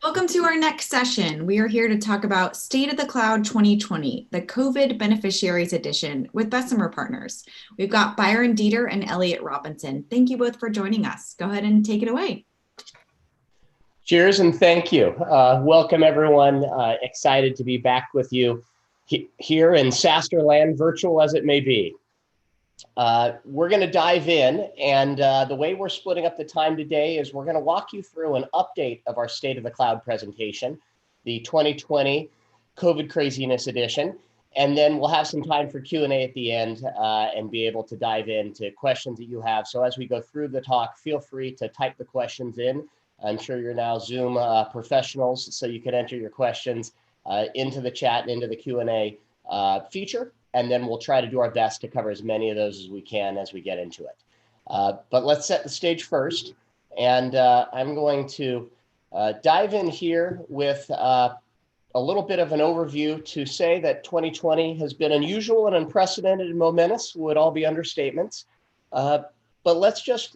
Welcome to our next session. We are here to talk about State of the Cloud 2020, the COVID Beneficiaries Edition with Bessemer Partners. We've got Byron, Deeter, and Elliott Robinson. Thank you both for joining us. Go ahead and take it away. Cheers and thank you. Welcome everyone. Excited to be back with you here in Sasterland, virtual as it may be. We're going to dive in, and the way we're splitting up the time today is we're going to walk you through an update of our State of the Cloud presentation, the 2020 COVID Craziness Edition, and then we'll have some time for Q&A at the end and be able to dive into questions that you have. So as we go through the talk, feel free to type the questions in. I'm sure you're now Zoom professionals, so you can enter your questions into the chat and into the Q&A feature. And then we'll try to do our best to cover as many of those as we can as we get into it. But let's set the stage first. And I'm going to dive in here with a little bit of an overview to say that 2020 has been unusual and unprecedented and momentous, would all be understatements. But let's just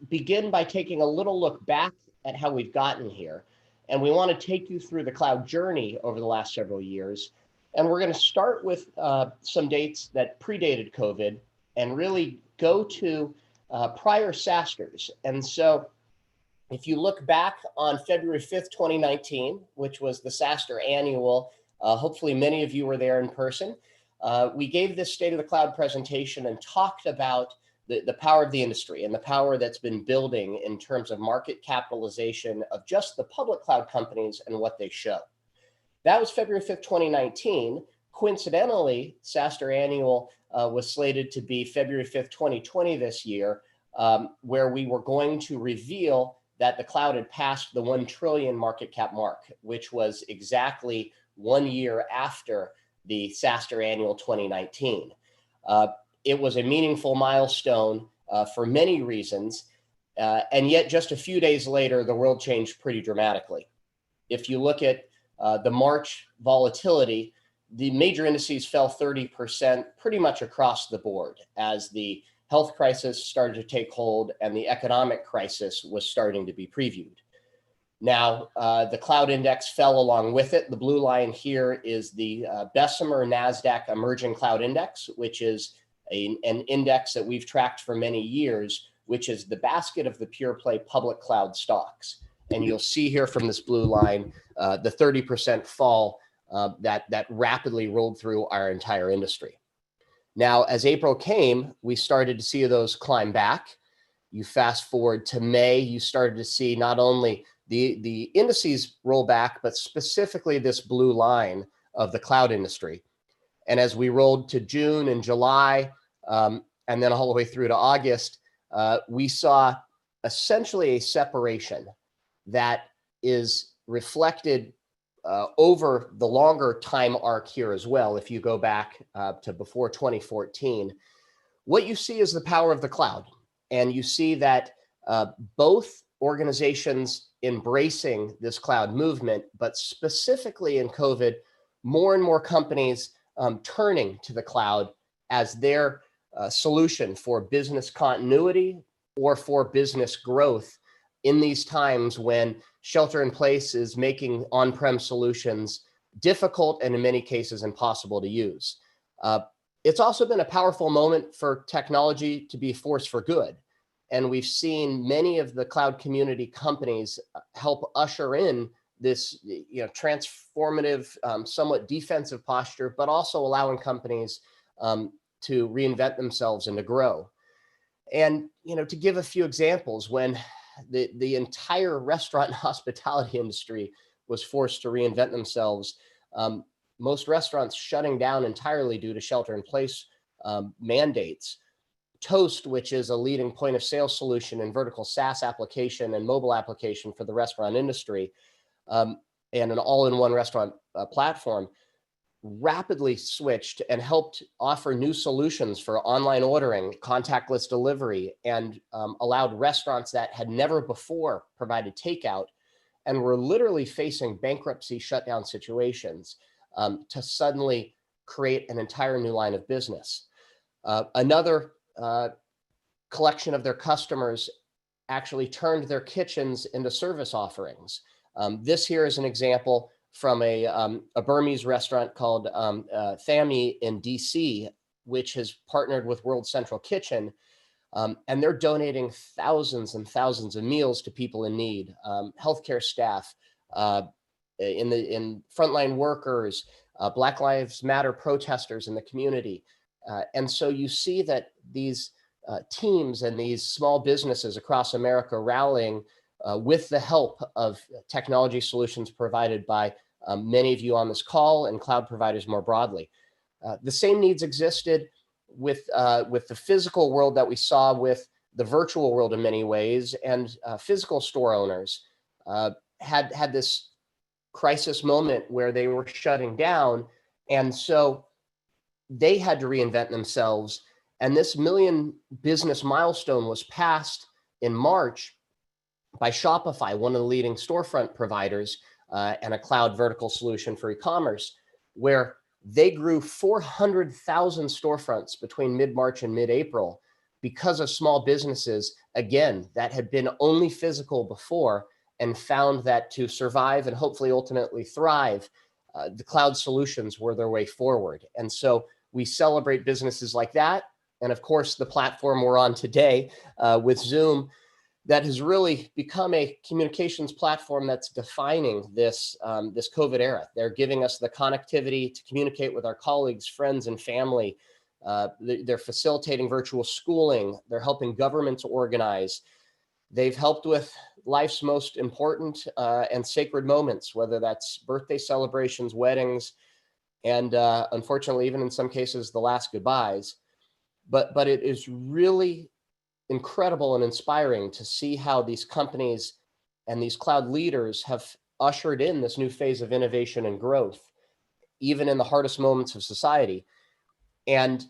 begin by taking a little look back at how we've gotten here. And we want to take you through the cloud journey over the last several years. And we're going to start with some dates that predated COVID and really go to prior SaaSters. And so if you look back on February 5th, 2019, which was the SaaSter annual, hopefully many of you were there in person, we gave this State of the Cloud presentation and talked about the power of the industry and the power that's been building in terms of market capitalization of just the public cloud companies and what they show. That was February 5th, 2019. Coincidentally, SaaSter Annual was slated to be February 5th, 2020 this year, where we were going to reveal that the cloud had passed the 1 trillion market cap mark, which was exactly 1 year after the SaaSter Annual 2019. It was a meaningful milestone for many reasons, and yet just a few days later, the world changed pretty dramatically. If you look at the March volatility, the major indices fell 30% pretty much across the board as the health crisis started to take hold and the economic crisis was starting to be previewed. Now, the cloud index fell along with it. The blue line here is the Bessemer Nasdaq Emerging Cloud Index, which is an index that we've tracked for many years, which is the basket of the pure play public cloud stocks. And you'll see here from this blue line, the 30% fall that rapidly rolled through our entire industry. Now, as April came, we started to see those climb back. You fast forward to May, you started to see not only the indices roll back, but specifically this blue line of the cloud industry. And as we rolled to June and July, and then all the way through to August, we saw essentially a separation that is reflected over the longer time arc here as well. If you go back to before 2014, what you see is the power of the cloud. And you see that both organizations embracing this cloud movement, but specifically in COVID, more and more companies turning to the cloud as their solution for business continuity or for business growth in these times when shelter in place is making on-prem solutions difficult and in many cases impossible to use. It's also been a powerful moment for technology to be a force for good. And we've seen many of the cloud community companies help usher in this transformative, somewhat defensive posture, but also allowing companies to reinvent themselves and to grow. And to give a few examples, when the entire restaurant and hospitality industry was forced to reinvent themselves, most restaurants shutting down entirely due to shelter in place mandates. Toast, which is a leading point of sale solution and vertical SaaS application and mobile application for the restaurant industry, and an all-in-one restaurant platform, rapidly switched and helped offer new solutions for online ordering, contactless delivery, and allowed restaurants that had never before provided takeout and were literally facing bankruptcy shutdown situations to suddenly create an entire new line of business. Another collection of their customers actually turned their kitchens into service offerings. This here is an example from a Burmese restaurant called Thami in DC, which has partnered with World Central Kitchen. And they're donating thousands and thousands of meals to people in need, healthcare staff, in frontline workers, Black Lives Matter protesters in the community. And so you see that these teams and these small businesses across America rallying with the help of technology solutions provided by many of you on this call and cloud providers more broadly. The same needs existed with the physical world that we saw with the virtual world in many ways, and physical store owners had this crisis moment where they were shutting down, and so they had to reinvent themselves. And this million business milestone was passed in March by Shopify, one of the leading storefront providers and a cloud vertical solution for e-commerce, where they grew 400,000 storefronts between mid-March and mid-April because of small businesses, again, that had been only physical before, and found that to survive and hopefully ultimately thrive, the cloud solutions were their way forward. And so we celebrate businesses like that. And of course, the platform we're on today with Zoom, that has really become a communications platform that's defining this COVID era. They're giving us the connectivity to communicate with our colleagues, friends, and family. They're facilitating virtual schooling. They're helping governments organize. They've helped with life's most important and sacred moments, whether that's birthday celebrations, weddings, and unfortunately, even in some cases, the last goodbyes. But it is really incredible and inspiring to see how these companies and these cloud leaders have ushered in this new phase of innovation and growth, even in the hardest moments of society. And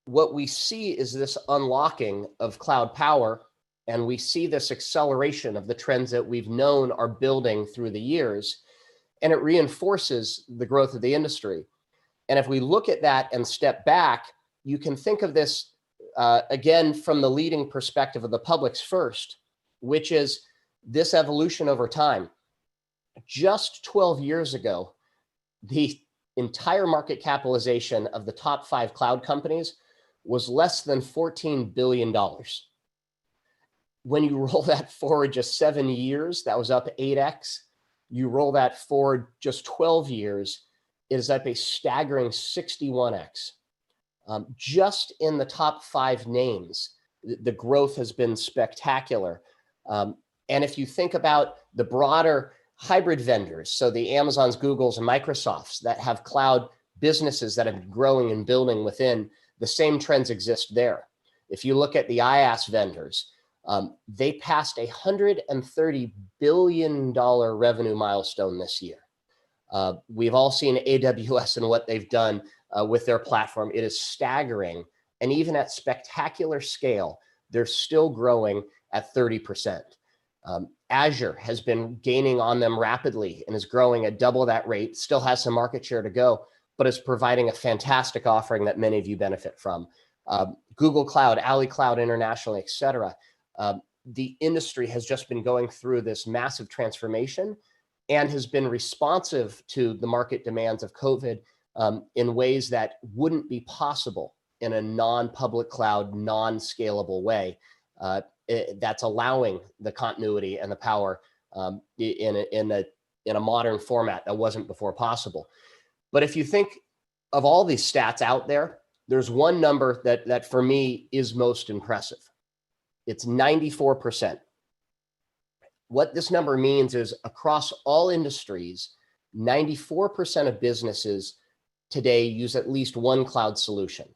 what we see is this unlocking of cloud power, and we see this acceleration of the trends that we've known are building through the years, and it reinforces the growth of the industry. And if we look at that and step back, you can think of this again, from the leading perspective of the public's first, which is this evolution over time. Just 12 years ago, the entire market capitalization of the top 5 cloud companies was less than $14 billion. When you roll that forward just 7 years, that was up 8x. You roll that forward just 12 years, it is up a staggering 61x. Just in the top 5 names, the growth has been spectacular. And if you think about the broader hybrid vendors, so the Amazons, Googles, and Microsofts that have cloud businesses that have been growing and building within, the same trends exist there. If you look at the IaaS vendors, they passed a $130 billion revenue milestone this year. We've all seen AWS and what they've done with their platform. It is staggering. And even at spectacular scale, they're still growing at 30%. Azure has been gaining on them rapidly and is growing at double that rate, still has some market share to go, but is providing a fantastic offering that many of you benefit from. Google Cloud, Ali Cloud internationally, et cetera. The industry has just been going through this massive transformation and has been responsive to the market demands of COVID in ways that wouldn't be possible in a non-public cloud, non-scalable way. That's allowing the continuity and the power in a modern format that wasn't before possible. But if you think of all these stats out there, there's one number that for me is most impressive. It's 94%. What this number means is across all industries, 94% of businesses today use at least one cloud solution.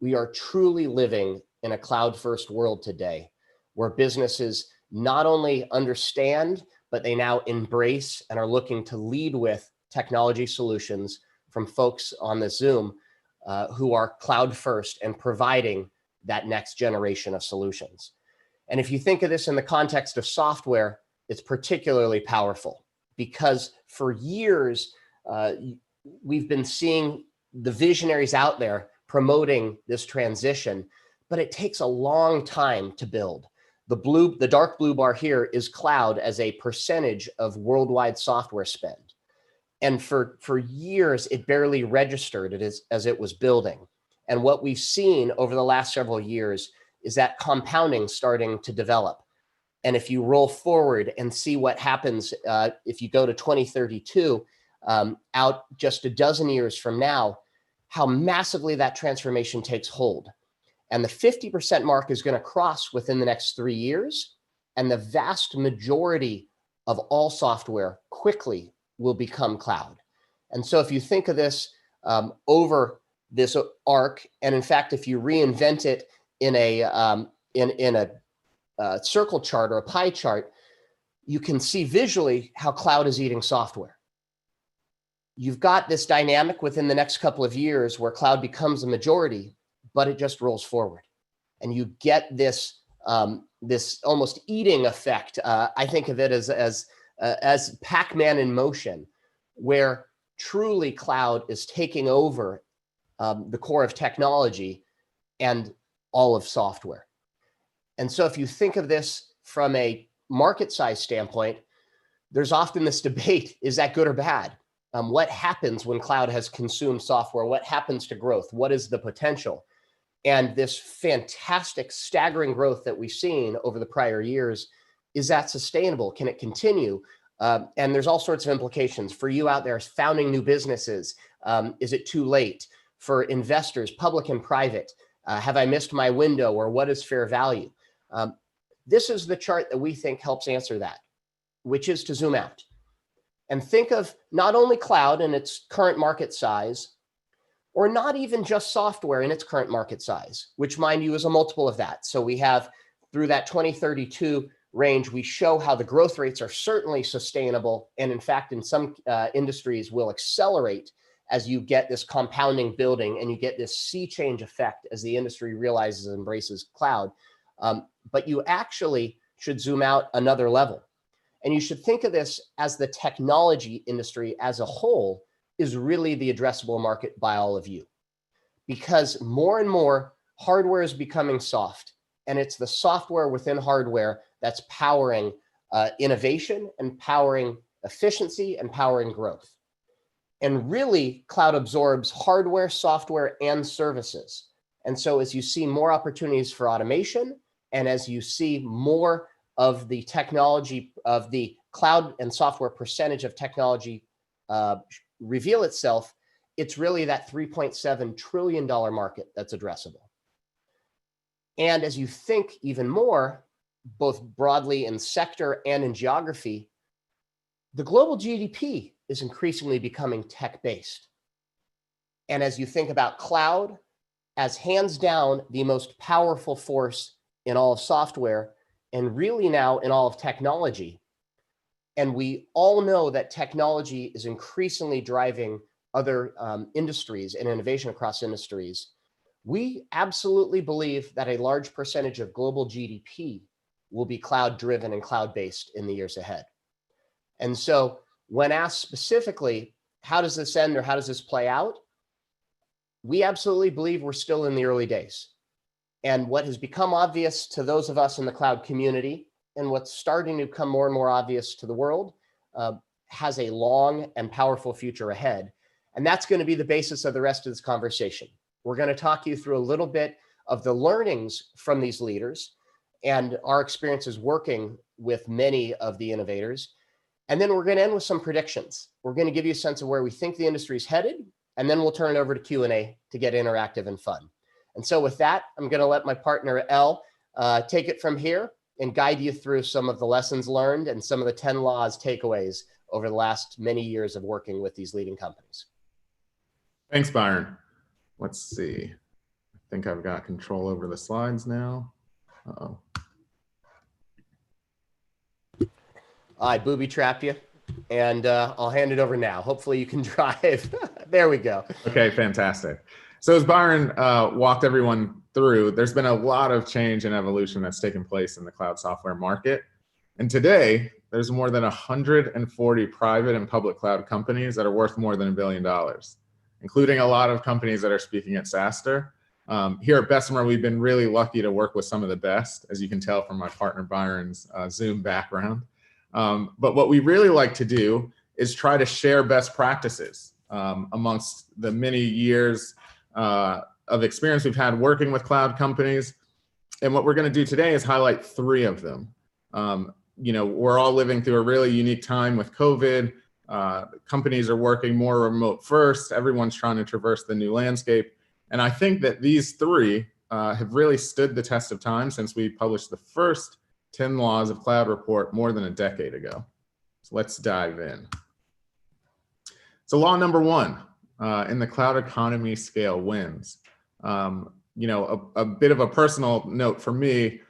We are truly living in a cloud-first world today, where businesses not only understand, but they now embrace and are looking to lead with technology solutions from folks on the Zoom who are cloud-first and providing that next generation of solutions. And if you think of this in the context of software, it's particularly powerful because for years, we've been seeing the visionaries out there promoting this transition, but it takes a long time to build. The dark blue bar here is cloud as a percentage of worldwide software spend. And for years, it barely registered as it was building. And what we've seen over the last several years is that compounding starting to develop. And if you roll forward and see what happens, if you go to 2032, out just a dozen years from now, how massively that transformation takes hold. And the 50% mark is going to cross within the next 3 years. And the vast majority of all software quickly will become cloud. And so if you think of this over this arc, and in fact, if you reinvent it in a circle chart or a pie chart, you can see visually how cloud is eating software. You've got this dynamic within the next couple of years where cloud becomes a majority, but it just rolls forward. And you get this this almost eating effect. I think of it as Pac-Man in motion, where truly cloud is taking over the core of technology and all of software. And so if you think of this from a market size standpoint, there's often this debate, is that good or bad? What happens when cloud has consumed software? What happens to growth? What is the potential? And this fantastic, staggering growth that we've seen over the prior years, is that sustainable? Can it continue? And there's all sorts of implications for you out there founding new businesses. Is it too late? For investors, public and private, have I missed my window, or what is fair value? This is the chart that we think helps answer that, which is to zoom out and think of not only cloud and its current market size, or not even just software in its current market size, which, mind you, is a multiple of that. So we have, through that 2032 range, we show how the growth rates are certainly sustainable, and in fact, in some industries will accelerate as you get this compounding building and you get this sea change effect as the industry realizes and embraces cloud. But you actually should zoom out another level. And you should think of this as the technology industry as a whole is really the addressable market by all of you. Because more and more hardware is becoming soft, and it's the software within hardware that's powering innovation and powering efficiency and powering growth. And really, cloud absorbs hardware, software, and services. And so as you see more opportunities for automation, and as you see more of the technology of the cloud and software percentage of technology reveal itself, it's really that $3.7 trillion market that's addressable. And as you think even more, both broadly in sector and in geography, the global GDP is increasingly becoming tech-based. And as you think about cloud as hands down the most powerful force in all of software, and really now in all of technology, and we all know that technology is increasingly driving other industries and innovation across industries, we absolutely believe that a large percentage of global GDP will be cloud-driven and cloud-based in the years ahead. And so when asked specifically, how does this end or how does this play out? We absolutely believe we're still in the early days. And what has become obvious to those of us in the cloud community, and what's starting to become more and more obvious to the world, has a long and powerful future ahead. And that's going to be the basis of the rest of this conversation. We're going to talk you through a little bit of the learnings from these leaders and our experiences working with many of the innovators. And then we're going to end with some predictions. We're going to give you a sense of where we think the industry is headed, and then we'll turn it over to Q&A to get interactive and fun. And so with that, I'm going to let my partner, Elle, take it from here and guide you through some of the lessons learned and some of the 10 laws takeaways over the last many years of working with these leading companies. Thanks, Byron. Let's see. I think I've got control over the slides now. Uh-oh. I booby-trapped you, and I'll hand it over now. Hopefully you can drive. There we go. Okay, fantastic. So as Byron walked everyone through, there's been a lot of change and evolution that's taken place in the cloud software market. And today, there's more than 140 private and public cloud companies that are worth more than $1 billion, including a lot of companies that are speaking at SaaStr. Here at Bessemer, we've been really lucky to work with some of the best, as you can tell from my partner Byron's Zoom background. But what we really like to do is try to share best practices amongst the many years of experience we've had working with cloud companies. And what we're going to do today is highlight 3 of them. We're all living through a really unique time with COVID. Companies are working more remote first. Everyone's trying to traverse the new landscape. And I think that these 3 have really stood the test of time since we published the first 10 Laws of Cloud report more than a decade ago. So let's dive in. So law number 1, in the cloud economy, scale wins. A bit of a personal note for me,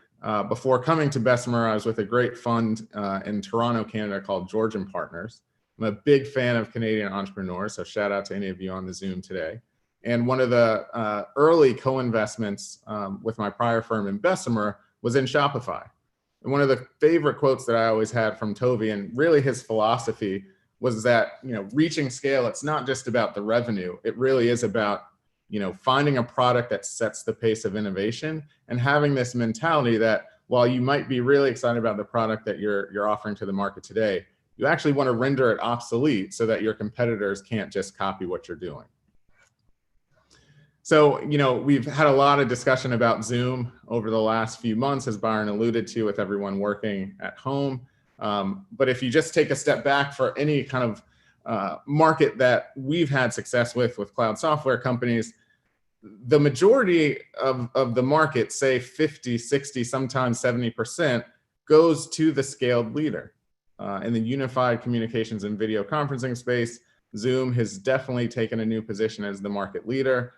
before coming to Bessemer, I was with a great fund in Toronto, Canada called Georgian Partners. I'm a big fan of Canadian entrepreneurs, so shout out to any of you on the Zoom today. And one of the early co-investments with my prior firm in Bessemer was in Shopify. And one of the favorite quotes that I always had from Toby, and really his philosophy, was that reaching scale, it's not just about the revenue. It really is about finding a product that sets the pace of innovation and having this mentality that while you might be really excited about the product that you're offering to the market today, you actually want to render it obsolete so that your competitors can't just copy what you're doing. So, we've had a lot of discussion about Zoom over the last few months, as Byron alluded to, with everyone working at home. But if you just take a step back for any kind of market that we've had success with cloud software companies, the majority of the market, say 50, 60, sometimes 70%, goes to the scaled leader. In the unified communications and video conferencing space, Zoom has definitely taken a new position as the market leader.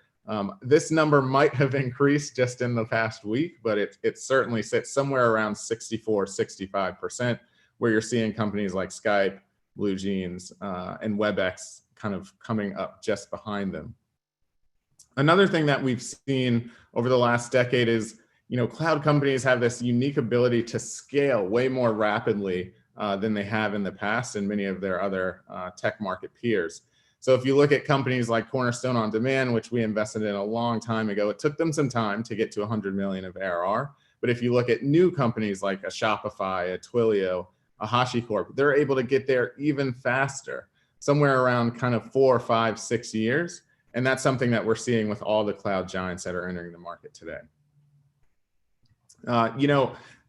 This number might have increased just in the past week, but it certainly sits somewhere around 64, 65%, where you're seeing companies like Skype, BlueJeans, and WebEx kind of coming up just behind them. Another thing that we've seen over the last decade is, cloud companies have this unique ability to scale way more rapidly than they have in the past and many of their other tech market peers. So if you look at companies like Cornerstone On Demand, which we invested in a long time ago, it took them some time to get to 100 million of ARR. But if you look at new companies like a Shopify, a Twilio, a HashiCorp, they're able to get there even faster, somewhere around kind of 4, 5, 6 years. And that's something that we're seeing with all the cloud giants that are entering the market today.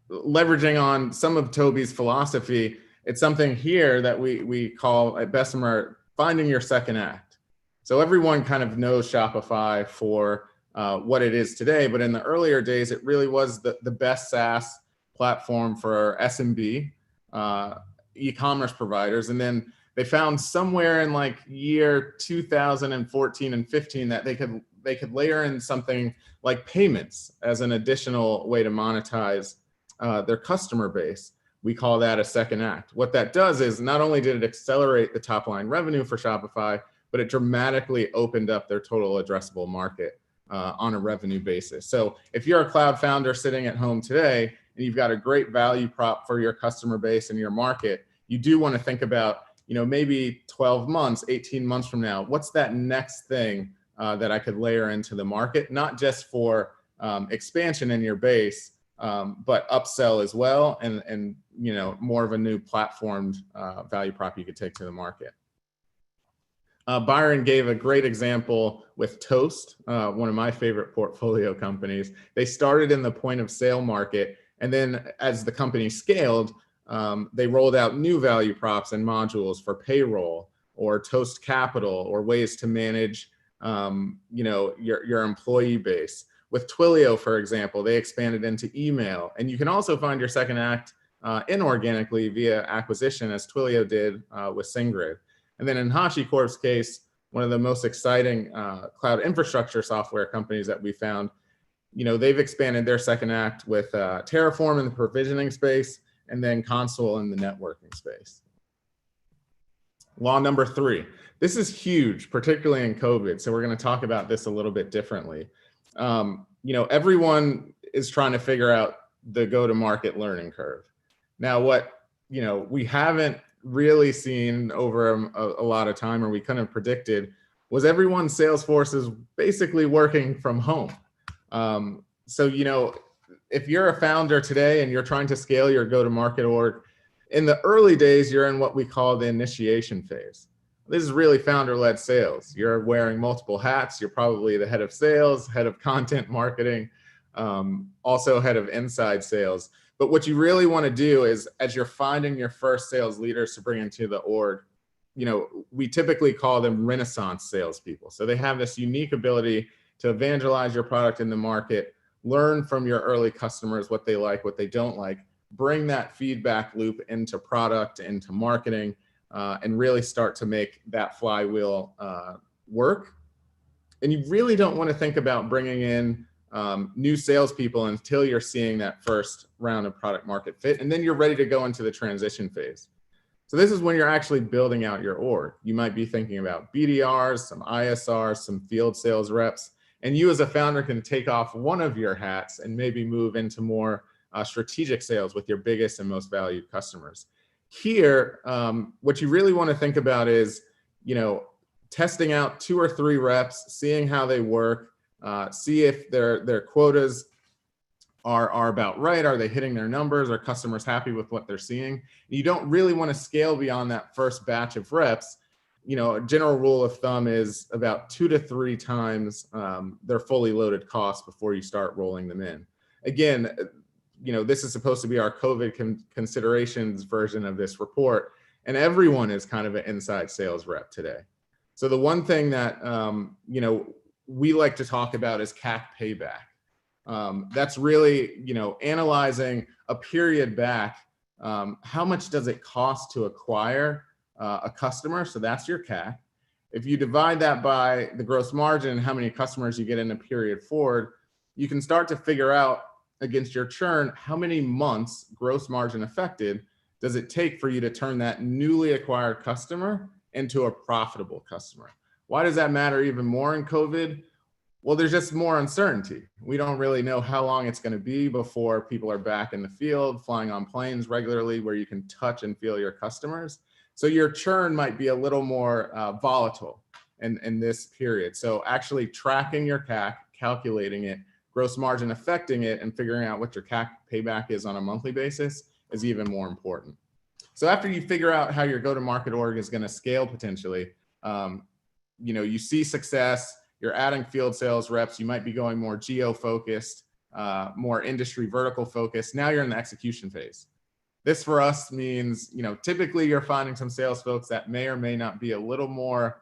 Leveraging on some of Toby's philosophy, it's something here that we call at Bessemer finding your second act. So everyone kind of knows Shopify for what it is today, but in the earlier days, it really was the best SaaS platform for SMB e-commerce providers. And then they found somewhere in like year 2014 and 15 that they could layer in something like payments as an additional way to monetize their customer base. We call that a second act. What that does is not only did it accelerate the top line revenue for Shopify, but it dramatically opened up their total addressable market on a revenue basis. So if you're a cloud founder sitting at home today and you've got a great value prop for your customer base and your market, you do want to think about, maybe 12 months, 18 months from now, what's that next thing that I could layer into the market, not just for expansion in your base, but upsell as well, and more of a new platformed value prop you could take to the market. Byron gave a great example with Toast, one of my favorite portfolio companies. They started in the point of sale market, and then as the company scaled, they rolled out new value props and modules for payroll or Toast Capital or ways to manage your employee base. With Twilio, for example, they expanded into email, and you can also find your second act inorganically via acquisition, as Twilio did with SingGrid. And then in HashiCorp's case, one of the most exciting cloud infrastructure software companies that we found, they've expanded their second act with Terraform in the provisioning space and then Consul in the networking space. Law number 3. This is huge, particularly in COVID. So we're going to talk about this a little bit differently. Everyone is trying to figure out the go-to-market learning curve. Now, what we haven't really seen over a lot of time, or we couldn't have predicted, was everyone's sales force is basically working from home. So, if you're a founder today and you're trying to scale your go-to-market org, in the early days, you're in what we call the initiation phase. This is really founder-led sales. You're wearing multiple hats. You're probably the head of sales, head of content marketing, also head of inside sales. But what you really want to do is, as you're finding your first sales leaders to bring into the org, we typically call them Renaissance salespeople. So they have this unique ability to evangelize your product in the market, learn from your early customers what they like, what they don't like, bring that feedback loop into product, into marketing, and really start to make that flywheel work. And you really don't want to think about bringing in new salespeople until you're seeing that first round of product market fit, and then you're ready to go into the transition phase. So this is when you're actually building out your org. You might be thinking about BDRs, some ISRs, some field sales reps, and you as a founder can take off one of your hats and maybe move into more strategic sales with your biggest and most valued customers. Here, what you really want to think about is, testing out 2 or 3 reps, seeing how they work, see if their quotas are about right. Are they hitting their numbers? Are customers happy with what they're seeing? You don't really want to scale beyond that first batch of reps. A general rule of thumb is about 2 to 3 times their fully loaded costs before you start rolling them in. Again, this is supposed to be our COVID considerations version of this report, and everyone is kind of an inside sales rep today. So the one thing that we like to talk about is CAC payback. That's really analyzing a period back. How much does it cost to acquire a customer? So that's your CAC. If you divide that by the gross margin, how many customers you get in a period forward, you can start to figure out against your churn, how many months gross margin affected does it take for you to turn that newly acquired customer into a profitable customer? Why does that matter even more in COVID? Well, there's just more uncertainty. We don't really know how long it's going to be before people are back in the field, flying on planes regularly where you can touch and feel your customers. So your churn might be a little more volatile in this period. So actually tracking your CAC, calculating it, gross margin affecting it, and figuring out what your CAC payback is on a monthly basis is even more important. So after you figure out how your go-to-market org is going to scale potentially, you see success, you're adding field sales reps, you might be going more geo-focused, more industry vertical focused. Now you're in the execution phase. This for us means, typically you're finding some sales folks that may or may not be a little more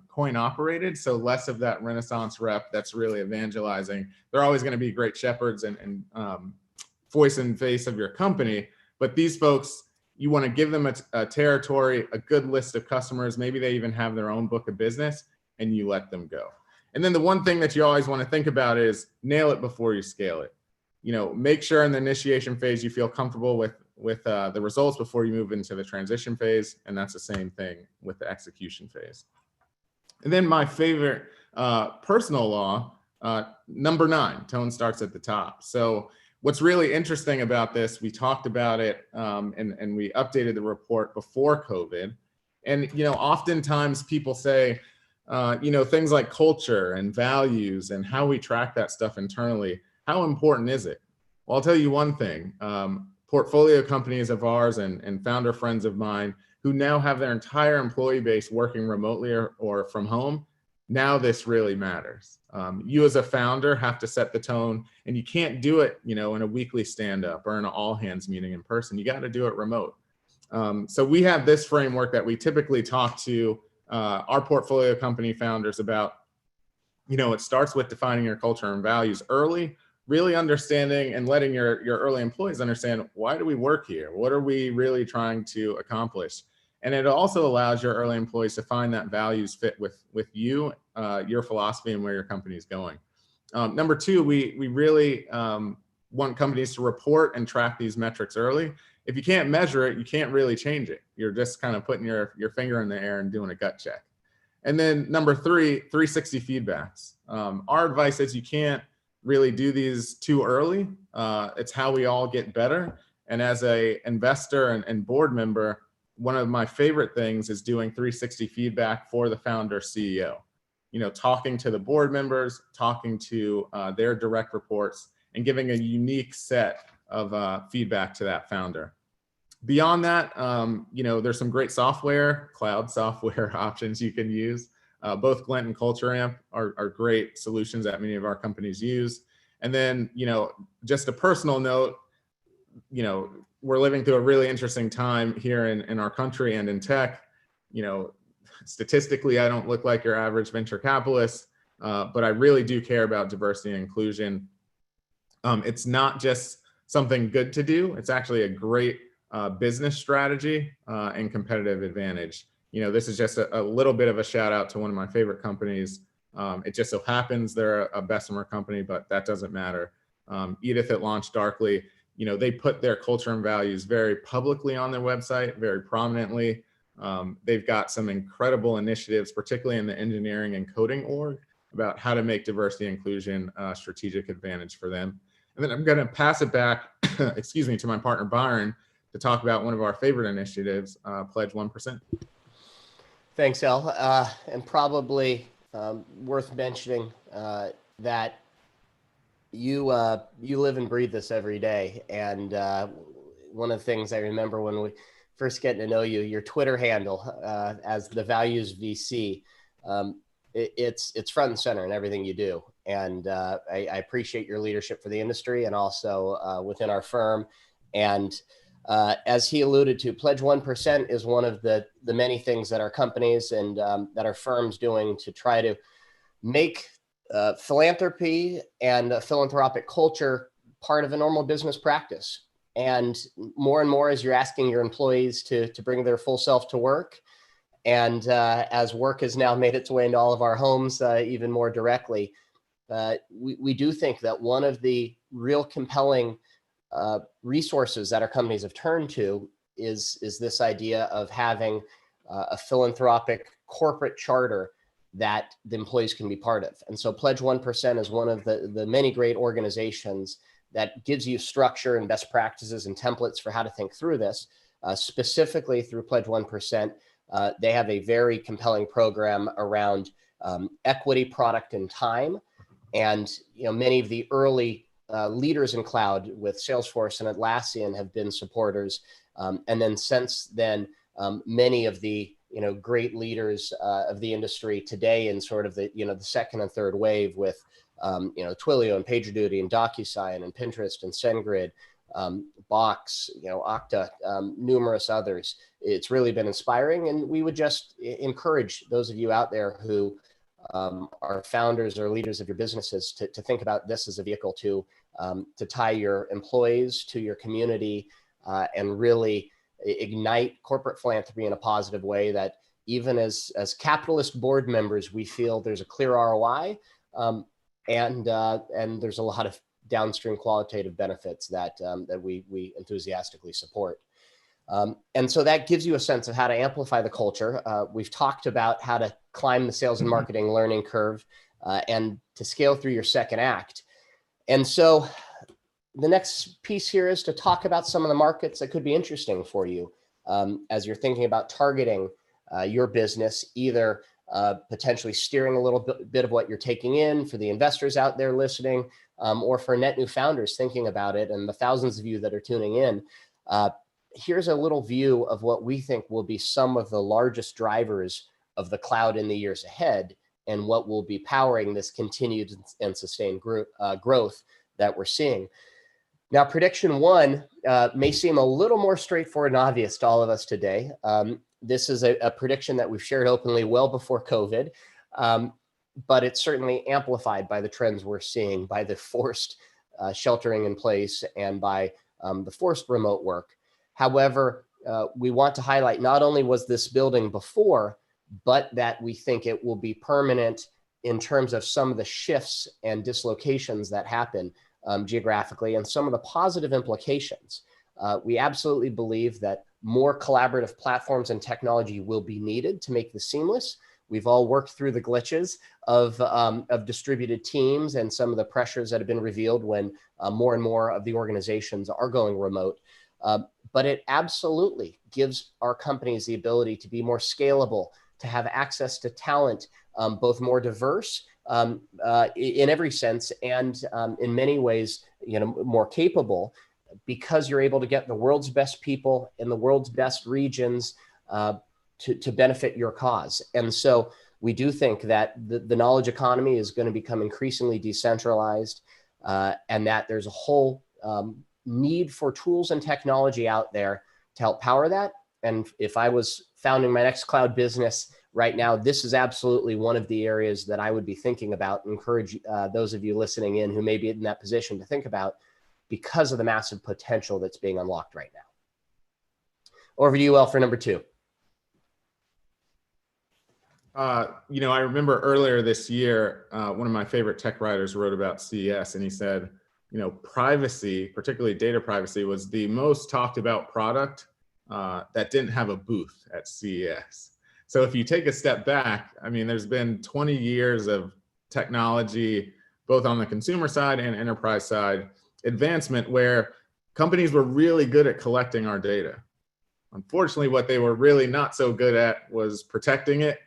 coin operated. So less of that Renaissance rep that's really evangelizing. They're always going to be great shepherds and voice and face of your company. But these folks, you want to give them a territory, a good list of customers. Maybe they even have their own book of business, and you let them go. And then the one thing that you always want to think about is nail it before you scale it. Make sure in the initiation phase you feel comfortable with the results before you move into the transition phase, and that's the same thing with the execution phase. And then my favorite personal law, number 9, tone starts at the top. So what's really interesting about this, we talked about it and we updated the report before COVID. And oftentimes people say, things like culture and values and how we track that stuff internally, how important is it? Well, I'll tell you one thing. Portfolio companies of ours and founder friends of mine who now have their entire employee base working remotely or from home, now this really matters. You as a founder have to set the tone, and you can't do it, in a weekly stand-up or in an all-hands meeting in person. You got to do it remote. So we have this framework that we typically talk to our portfolio company founders about. It starts with defining your culture and values early, really understanding and letting your early employees understand, why do we work here? What are we really trying to accomplish? And it also allows your early employees to find that values fit with you, your philosophy, and where your company is going. Number 2, we really want companies to report and track these metrics early. If you can't measure it, you can't really change it. You're just kind of putting your finger in the air and doing a gut check. And then number 3, 360 feedbacks. Our advice is you can't really do these too early. It's how we all get better. And as a investor and board member, one of my favorite things is doing 360 feedback for the founder CEO. talking to the board members, talking to their direct reports, and giving a unique set of feedback to that founder. Beyond that, there's some great software, cloud software options you can use. Both Glint and CultureAmp are great solutions that many of our companies use. And then, just a personal note, we're living through a really interesting time here in our country and in tech. Statistically, I don't look like your average venture capitalist, but I really do care about diversity and inclusion. It's not just something good to do. It's actually a great business strategy and competitive advantage. This is just a little bit of a shout out to one of my favorite companies. It just so happens they're a Bessemer company, but that doesn't matter. Edith at Launch Darkly, they put their culture and values very publicly on their website, very prominently. They've got some incredible initiatives, particularly in the engineering and coding org, about how to make diversity and inclusion a strategic advantage for them. And then I'm going to pass it back, excuse me, to my partner Byron to talk about one of our favorite initiatives, Pledge 1%. Thanks, El. And probably worth mentioning that you live and breathe this every day. And one of the things I remember when we first getting to know you, your Twitter handle as the Values VC, it's front and center in everything you do. And I appreciate your leadership for the industry and also within our firm. And as he alluded to, Pledge 1% is one of the many things that our companies and that our firms doing to try to make philanthropy and a philanthropic culture part of a normal business practice. And more as you're asking your employees to bring their full self to work, and as work has now made its way into all of our homes even more directly, we do think that one of the real compelling resources that our companies have turned to is this idea of having a philanthropic corporate charter that the employees can be part of. And so Pledge 1% is one of the many great organizations that gives you structure and best practices and templates for how to think through this. Specifically through Pledge 1%, they have a very compelling program around equity, product, and time. And many of the early leaders in cloud with Salesforce and Atlassian have been supporters. And then since then, many of the great leaders of the industry today in sort of the the second and third wave with Twilio and PagerDuty and DocuSign and Pinterest and SendGrid, Box, Okta, numerous others. It's really been inspiring, and we would just encourage those of you out there who are founders or leaders of your businesses to think about this as a vehicle to tie your employees to your community and really ignite corporate philanthropy in a positive way that even as capitalist board members, we feel there's a clear ROI and there's a lot of downstream qualitative benefits that we enthusiastically support. And so that gives you a sense of how to amplify the culture. We've talked about how to climb the sales and marketing learning curve and to scale through your second act. And so the next piece here is to talk about some of the markets that could be interesting for you as you're thinking about targeting your business, either potentially steering a little bit of what you're taking in for the investors out there listening, or for net new founders thinking about it, and the thousands of you that are tuning in. Here's a little view of what we think will be some of the largest drivers of the cloud in the years ahead, and what will be powering this continued and sustained growth that we're seeing. Now, prediction one may seem a little more straightforward and obvious to all of us today. This is a prediction that we've shared openly well before COVID, but it's certainly amplified by the trends we're seeing, by the forced sheltering in place and by the forced remote work. However, we want to highlight not only was this building before, but that we think it will be permanent in terms of some of the shifts and dislocations that happen geographically and some of the positive implications. We absolutely believe that more collaborative platforms and technology will be needed to make this seamless. We've all worked through the glitches of distributed teams and some of the pressures that have been revealed when more and more of the organizations are going remote. But it absolutely gives our companies the ability to be more scalable, to have access to talent, both more diverse in every sense, and in many ways, more capable, because you're able to get the world's best people in the world's best regions to benefit your cause. And so we do think that the knowledge economy is going to become increasingly decentralized, and that there's a whole need for tools and technology out there to help power that. And if I was founding my next cloud business right now, this is absolutely one of the areas that I would be thinking about, and encourage those of you listening in who may be in that position to think about, because of the massive potential that's being unlocked right now. Over to you, El, for number 2. I remember earlier this year, one of my favorite tech writers wrote about CES, and he said, privacy, particularly data privacy, was the most talked about product that didn't have a booth at CES. So if you take a step back, there's been 20 years of technology, both on the consumer side and enterprise side, advancement where companies were really good at collecting our data. Unfortunately, what they were really not so good at was protecting it,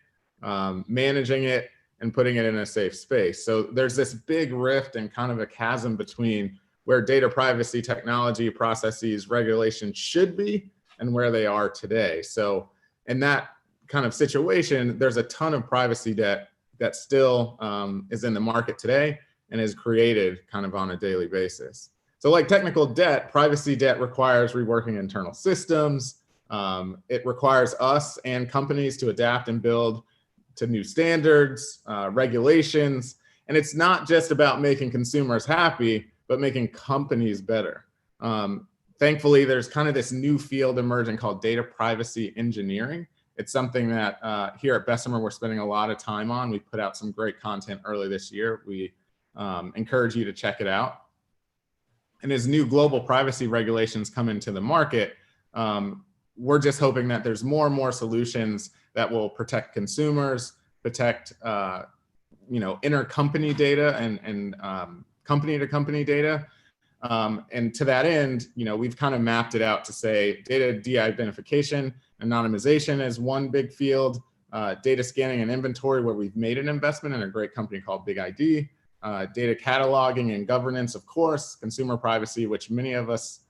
managing it, and putting it in a safe space. So there's this big rift and kind of a chasm between where data privacy technology, processes, regulations should be and where they are today. So in that kind of situation, there's a ton of privacy debt that still is in the market today and is created kind of on a daily basis. So like technical debt, privacy debt requires reworking internal systems. It requires us and companies to adapt and build to new standards, regulations. And it's not just about making consumers happy, but making companies better. Thankfully, there's kind of this new field emerging called data privacy engineering. It's something that here at Bessemer, we're spending a lot of time on. We put out some great content early this year. We encourage you to check it out. And as new global privacy regulations come into the market, we're just hoping that there's more and more solutions that will protect consumers, protect intercompany data and company-to-company data. And to that end, we've kind of mapped it out to say data de-identification, anonymization is one big field, data scanning and inventory, where we've made an investment in a great company called Big ID, data cataloging and governance, of course, consumer privacy, which many of us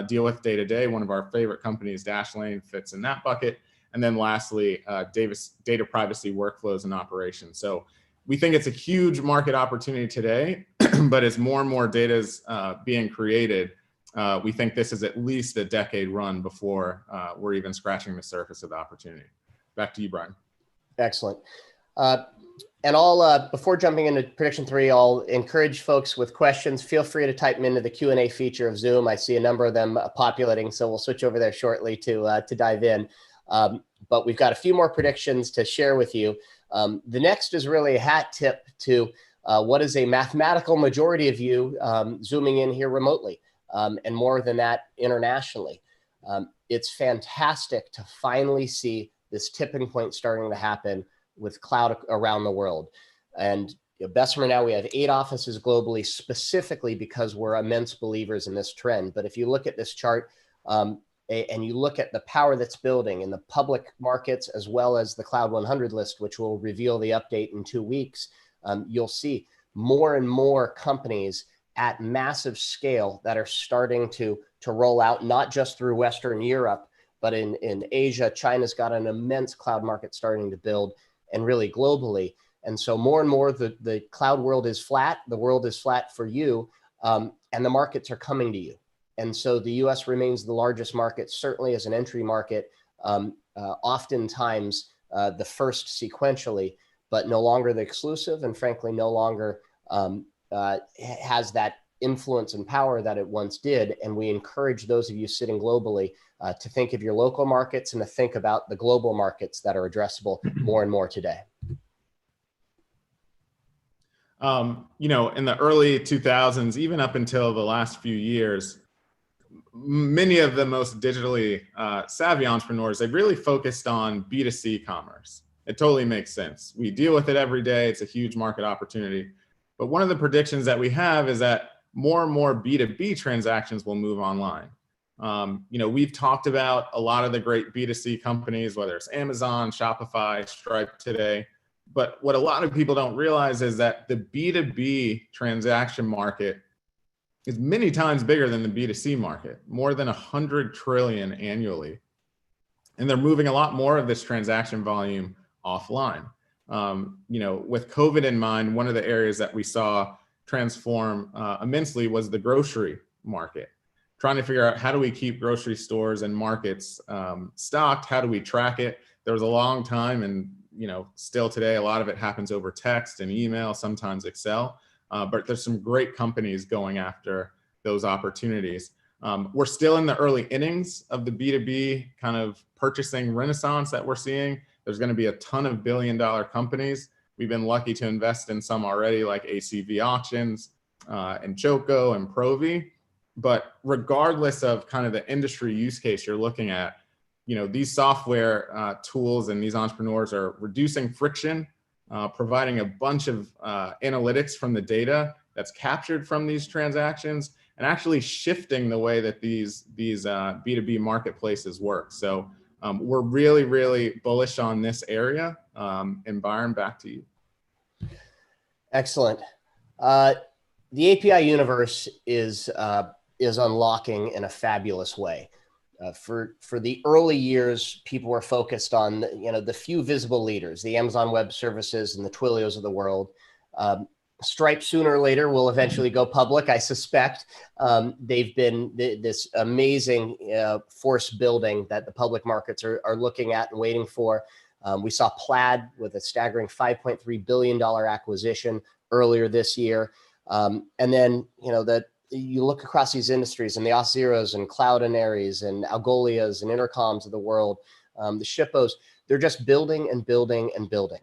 deal with day to day. One of our favorite companies, Dashlane, fits in that bucket. And then lastly, data privacy workflows and operations. So we think it's a huge market opportunity today, but as more and more data is being created, we think this is at least a decade run before we're even scratching the surface of the opportunity. Back to you, Brian. Excellent. And I'll, before jumping into prediction 3, I'll encourage folks with questions. Feel free to type them into the Q&A feature of Zoom. I see a number of them populating, so we'll switch over there shortly to dive in. But we've got a few more predictions to share with you. The next is really a hat tip to what is a mathematical majority of you zooming in here remotely, and more than that internationally. It's fantastic to finally see this tipping point starting to happen with cloud around the world. And Bessemer now, we have 8 offices globally, specifically because we're immense believers in this trend. But if you look at this chart and you look at the power that's building in the public markets, as well as the Cloud 100 list, which will reveal the update in 2 weeks, you'll see more and more companies at massive scale that are starting to roll out, not just through Western Europe, but in Asia. China's got an immense cloud market starting to build, and really globally. And so more and more, the cloud world is flat. The world is flat for you, and the markets are coming to you. And so the US remains the largest market, certainly as an entry market, oftentimes the first sequentially, but no longer the exclusive, and frankly, no longer has that influence and power that it once did. And we encourage those of you sitting globally to think of your local markets and to think about the global markets that are addressable more and more today. In the early 2000s, even up until the last few years, many of the most digitally savvy entrepreneurs, they really focused on B2C commerce. It totally makes sense. We deal with it every day. It's a huge market opportunity. But one of the predictions that we have is that more and more B2B transactions will move online. We've talked about a lot of the great B2C companies, whether it's Amazon, Shopify, Stripe today. But what a lot of people don't realize is that the B2B transaction market is many times bigger than the B2C market, more than 100 trillion annually. And they're moving a lot more of this transaction volume offline. With COVID in mind, one of the areas that we saw transform immensely was the grocery market. Trying to figure out, how do we keep grocery stores and markets stocked? How do we track it? There was a long time, and still today, a lot of it happens over text and email, sometimes Excel. But there's some great companies going after those opportunities. We're still in the early innings of the B2B kind of purchasing renaissance that we're seeing. There's going to be a ton of billion-dollar companies. We've been lucky to invest in some already, like ACV Auctions and Choco and Provi. But regardless of kind of the industry use case you're looking at, these software tools and these entrepreneurs are reducing friction, providing a bunch of analytics from the data that's captured from these transactions, and actually shifting the way that these B2B marketplaces work. So we're really, really bullish on this area. And Byron, back to you. Excellent. The API universe is unlocking in a fabulous way. For the early years, people were focused on the few visible leaders, the Amazon Web Services and the Twilios of the world. Stripe sooner or later will eventually go public, I suspect. They've been this amazing force building that the public markets are looking at and waiting for. We saw Plaid with a staggering $5.3 billion acquisition earlier this year. And then, you look across these industries, and the Auth0s and Cloud and Aries and Algolias and Intercoms of the world, the Shippos, they're just building and building and building.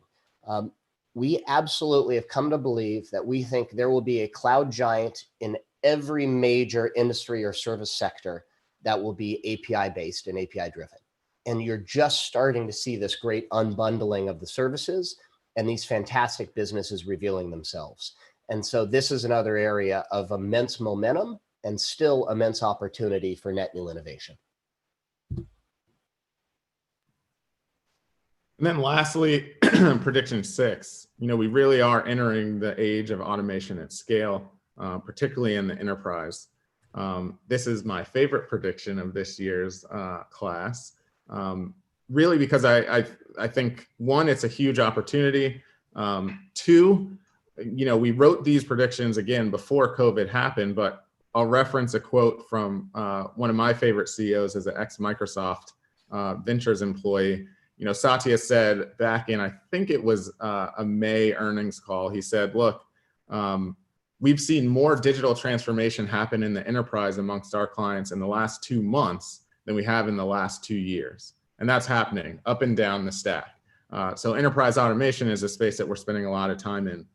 We absolutely have come to believe that we think there will be a cloud giant in every major industry or service sector that will be API based and API driven. And you're just starting to see this great unbundling of the services and these fantastic businesses revealing themselves. And so this is another area of immense momentum and still immense opportunity for net new innovation. And then lastly, prediction 6, we really are entering the age of automation at scale, particularly in the enterprise. This is my favorite prediction of this year's class, really because I think, one, it's a huge opportunity. Two, we wrote these predictions again before COVID happened, but I'll reference a quote from one of my favorite CEOs as an ex-Microsoft Ventures employee. Satya said back in, I think it was a May earnings call, he said, look, we've seen more digital transformation happen in the enterprise amongst our clients in the last 2 months than we have in the last 2 years. And that's happening up and down the stack. So enterprise automation is a space that we're spending a lot of time in.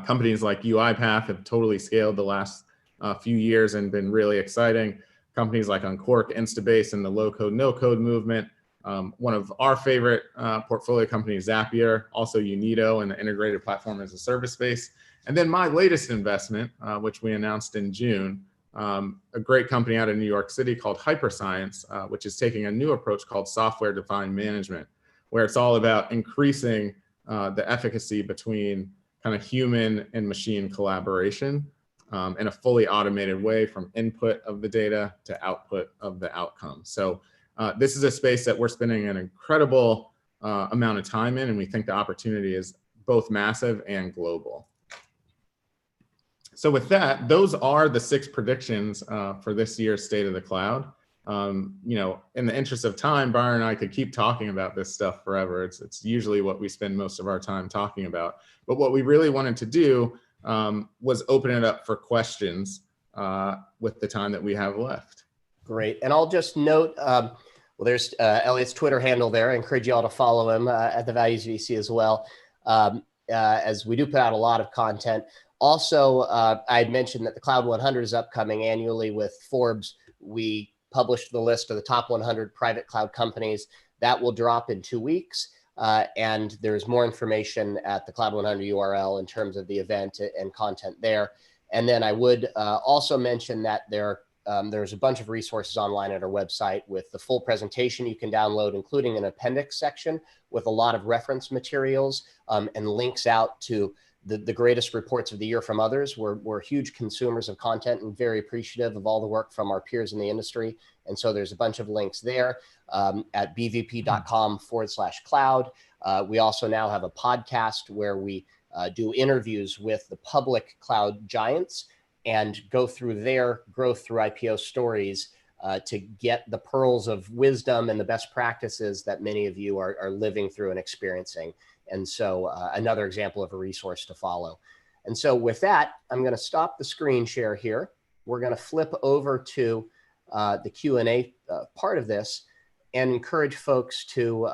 Companies like UiPath have totally scaled the last few years and been really exciting. Companies like Uncork, Instabase, and the low-code, no-code movement. One of our favorite portfolio companies, Zapier, also Unito and the integrated platform as a service space. And then my latest investment, which we announced in June, a great company out of New York City called Hyperscience, which is taking a new approach called software-defined management, where it's all about increasing the efficacy between kind of human and machine collaboration in a fully automated way, from input of the data to output of the outcome. So this is a space that we're spending an incredible amount of time in, and we think the opportunity is both massive and global. So with that, those are the 6 predictions for this year's State of the Cloud. In the interest of time, Byron and I could keep talking about this stuff forever. It's usually what we spend most of our time talking about. But what we really wanted to do was open it up for questions with the time that we have left. Great. And I'll just note, well, there's Elliott's Twitter handle there. I encourage you all to follow him at the Values VC as well, as we do put out a lot of content. Also, I had mentioned that the Cloud 100 is upcoming annually with Forbes. We published the list of the top 100 private cloud companies. That will drop in 2 weeks. And there's more information at the Cloud 100 URL in terms of the event and content there. And then I would also mention that there there's a bunch of resources online at our website with the full presentation you can download, including an appendix section with a lot of reference materials and links out to the greatest reports of the year from others. We're huge consumers of content and very appreciative of all the work from our peers in the industry. And so there's a bunch of links there at bvp.com/cloud. We also now have a podcast where we do interviews with the public cloud giants and go through their growth through IPO stories to get the pearls of wisdom and the best practices that many of you are living through and experiencing. And so another example of a resource to follow. And so with that, I'm going to stop the screen share here. We're going to flip over to the Q&A part of this and encourage folks to,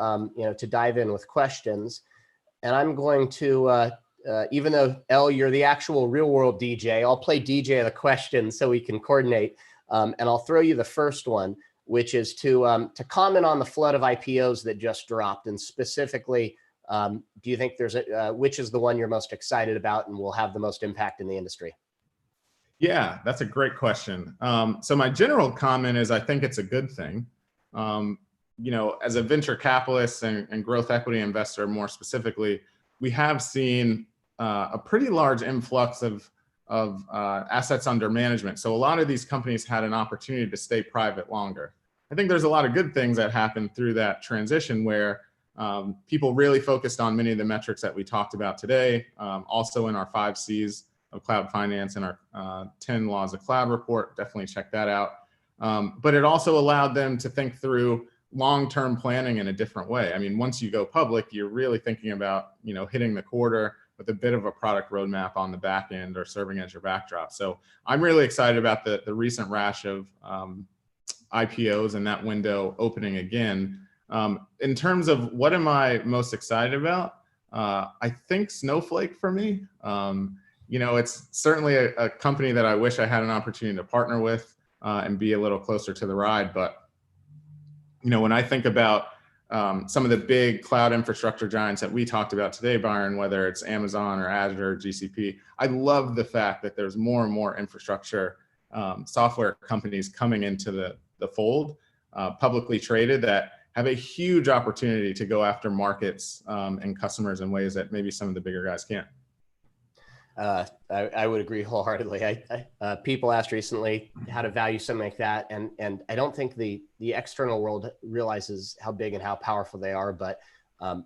to dive in with questions. And I'm going to, even though, Elle, you're the actual real world DJ, I'll play DJ of the questions so we can coordinate. And I'll throw you the first one, which is to comment on the flood of IPOs that just dropped, and specifically, do you think there's which is the one you're most excited about and will have the most impact in the industry? Yeah, that's a great question. So my general comment is I think it's a good thing. As a venture capitalist and growth equity investor, more specifically, we have seen a pretty large influx of assets under management. So a lot of these companies had an opportunity to stay private longer. I think there's a lot of good things that happened through that transition where people really focused on many of the metrics that we talked about today, also in our 5 C's of cloud finance and our 10 laws of cloud report. Definitely check that out. But it also allowed them to think through long-term planning in a different way. I mean, once you go public, you're really thinking about, hitting the quarter with a bit of a product roadmap on the back end or serving as your backdrop. So I'm really excited about the recent rash of IPOs and that window opening again. In terms of what am I most excited about, I think Snowflake for me. It's certainly a company that I wish I had an opportunity to partner with and be a little closer to the ride. But, when I think about some of the big cloud infrastructure giants that we talked about today, Byron, whether it's Amazon or Azure or GCP, I love the fact that there's more and more infrastructure software companies coming into the fold, publicly traded, that have a huge opportunity to go after markets and customers in ways that maybe some of the bigger guys can't. I would agree wholeheartedly. People asked recently how to value something like that, and I don't think the external world realizes how big and how powerful they are. But I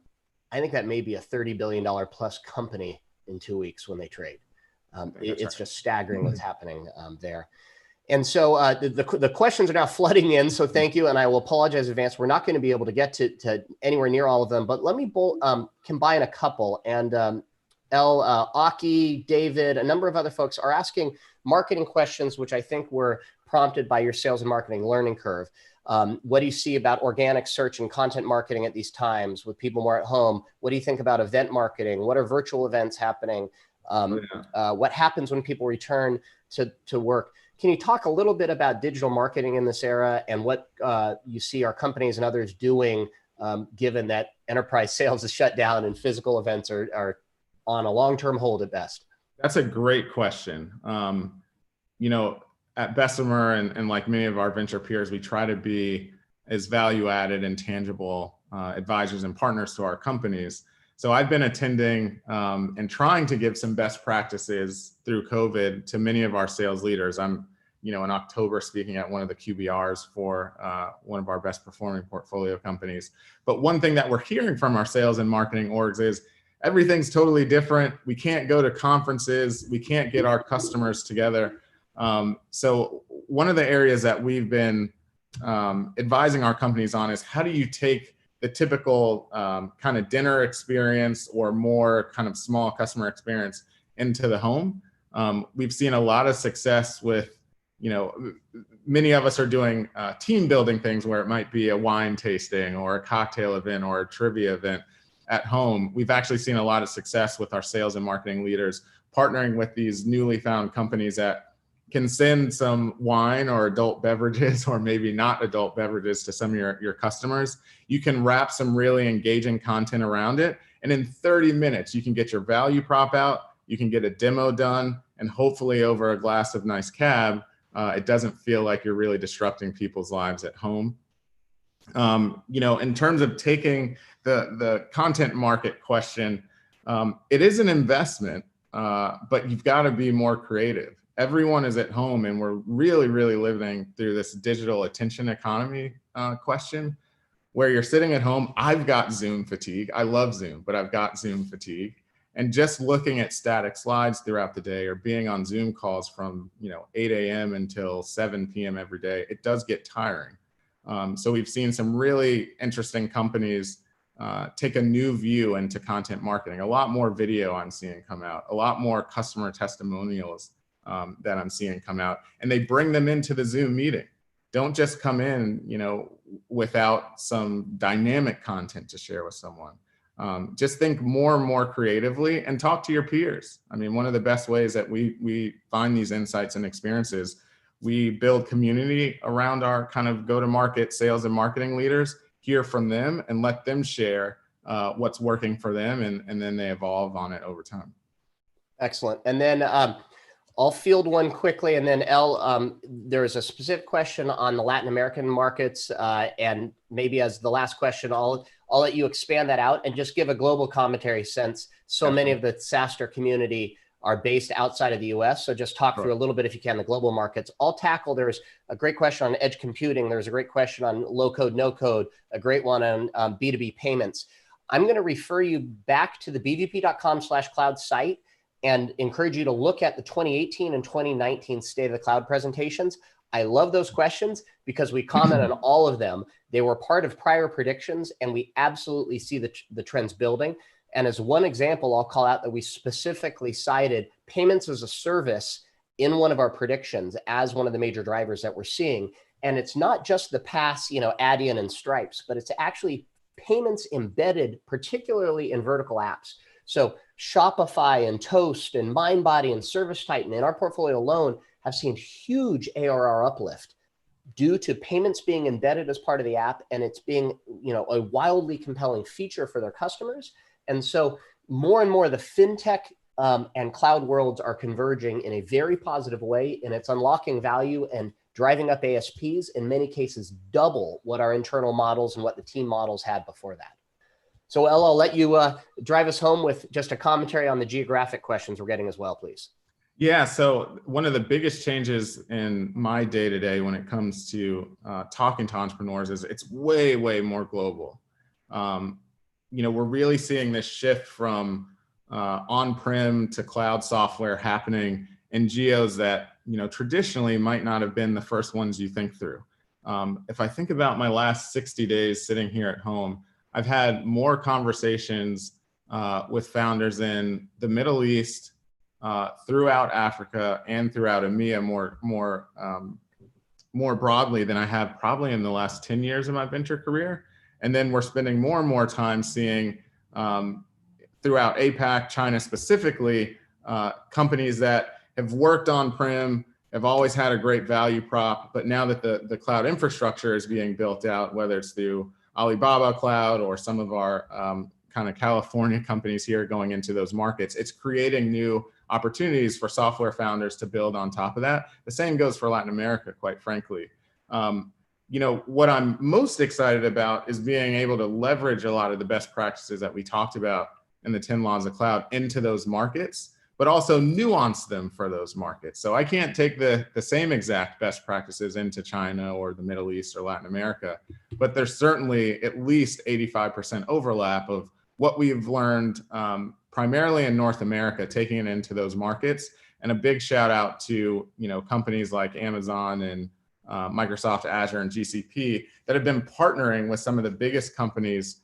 think that may be a $30 billion plus company in 2 weeks when they trade. It's just staggering what's happening there. And so the questions are now flooding in. So thank you, and I will apologize in advance. We're not going to be able to get to anywhere near all of them, but let me combine a couple. And Aki, David, a number of other folks are asking marketing questions, which I think were prompted by your sales and marketing learning curve. What do you see about organic search and content marketing at these times with people more at home? What do you think about event marketing? What are virtual events happening? What happens when people return to work? Can you talk a little bit about digital marketing in this era and what you see our companies and others doing, given that enterprise sales is shut down and physical events are on a long-term hold at best? That's a great question. At Bessemer and like many of our venture peers, we try to be as value-added and tangible advisors and partners to our companies. So I've been attending and trying to give some best practices through COVID to many of our sales leaders. I'm, in October speaking at one of the QBRs for one of our best performing portfolio companies. But one thing that we're hearing from our sales and marketing orgs is everything's totally different. We can't go to conferences. We can't get our customers together. So one of the areas that we've been advising our companies on is how do you take the typical kind of dinner experience or more kind of small customer experience into the home. We've seen a lot of success with, many of us are doing team building things where it might be a wine tasting or a cocktail event or a trivia event at home. We've actually seen a lot of success with our sales and marketing leaders partnering with these newly found companies that can send some wine or adult beverages or maybe not adult beverages to some of your customers. You can wrap some really engaging content around it. And in 30 minutes, you can get your value prop out, you can get a demo done, and hopefully over a glass of nice cab, It doesn't feel like you're really disrupting people's lives at home. In terms of taking the content market question, it is an investment, but you've got to be more creative. Everyone is at home, and we're really, really living through this digital attention economy question, where you're sitting at home. I've got Zoom fatigue. I love Zoom, but I've got Zoom fatigue. And just looking at static slides throughout the day, or being on Zoom calls from 8 a.m. until 7 p.m. every day, it does get tiring. So we've seen some really interesting companies take a new view into content marketing. A lot more video I'm seeing come out, a lot more customer testimonials that I'm seeing come out, and they bring them into the Zoom meeting. Don't just come in, without some dynamic content to share with someone. Just think more and more creatively and talk to your peers. I mean, one of the best ways that we find these insights and experiences, we build community around our kind of go-to-market sales and marketing leaders, hear from them and let them share what's working for them, and then they evolve on it over time. Excellent. And then I'll field one quickly, and then there is a specific question on the Latin American markets, and maybe as the last question, I'll let you expand that out and just give a global commentary, since so many of the SaaStr community are based outside of the US. So just talk through a little bit, if you can, the global markets. I'll tackle, there's a great question on edge computing. There's a great question on low code, no code, a great one on B2B payments. I'm going to refer you back to the bvp.com/cloud site and encourage you to look at the 2018 and 2019 State of the Cloud presentations. I love those questions because we comment on all of them. They were part of prior predictions, and we absolutely see the trends building. And as one example, I'll call out that we specifically cited payments as a service in one of our predictions as one of the major drivers that we're seeing. And it's not just the pass, Adyen and Stripes, but it's actually payments embedded, particularly in vertical apps. So Shopify and Toast and MindBody and ServiceTitan in our portfolio alone have seen huge ARR uplift due to payments being embedded as part of the app, and it's being, a wildly compelling feature for their customers. And so more and more the fintech and cloud worlds are converging in a very positive way, and it's unlocking value and driving up ASPs, in many cases double what our internal models and what the team models had before that. So Elle, I'll let you drive us home with just a commentary on the geographic questions we're getting as well, please. Yeah, so one of the biggest changes in my day-to-day when it comes to talking to entrepreneurs is it's way, way more global. We're really seeing this shift from on-prem to cloud software happening in geos that, traditionally might not have been the first ones you think through. If I think about my last 60 days sitting here at home, I've had more conversations with founders in the Middle East, throughout Africa, and throughout EMEA more broadly than I have probably in the last 10 years of my venture career. And then we're spending more and more time seeing throughout APAC, China specifically, companies that have worked on-prem, have always had a great value prop, but now that the cloud infrastructure is being built out, whether it's through Alibaba Cloud or some of our kind of California companies here going into those markets, it's creating new opportunities for software founders to build on top of that. The same goes for Latin America, quite frankly. What I'm most excited about is being able to leverage a lot of the best practices that we talked about in the 10 laws of cloud into those markets, but also nuance them for those markets. So I can't take the same exact best practices into China or the Middle East or Latin America, but there's certainly at least 85% overlap of what we've learned primarily in North America, taking it into those markets. And a big shout out to companies like Amazon and Microsoft Azure and GCP that have been partnering with some of the biggest companies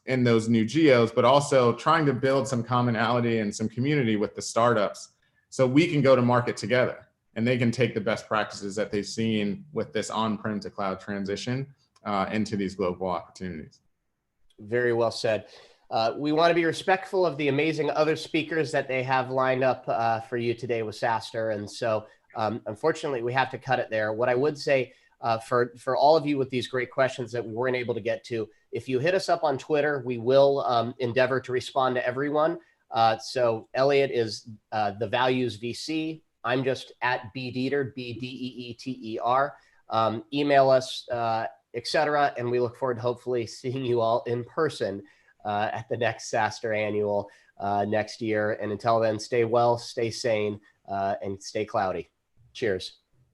in those new geos, but also trying to build some commonality and some community with the startups so we can go to market together and they can take the best practices that they've seen with this on-prem to cloud transition into these global opportunities. Very well said. We want to be respectful of the amazing other speakers that they have lined up for you today with SaaStr. And so unfortunately, we have to cut it there. What I would say for all of you with these great questions that we weren't able to get to, if you hit us up on Twitter, we will endeavor to respond to everyone. So Elliott is the Values VC. I'm just at Deeter, Beeter. Email us, etc. And we look forward to hopefully seeing you all in person at the next SaaStr annual next year. And until then, stay well, stay sane, and stay cloudy. Cheers.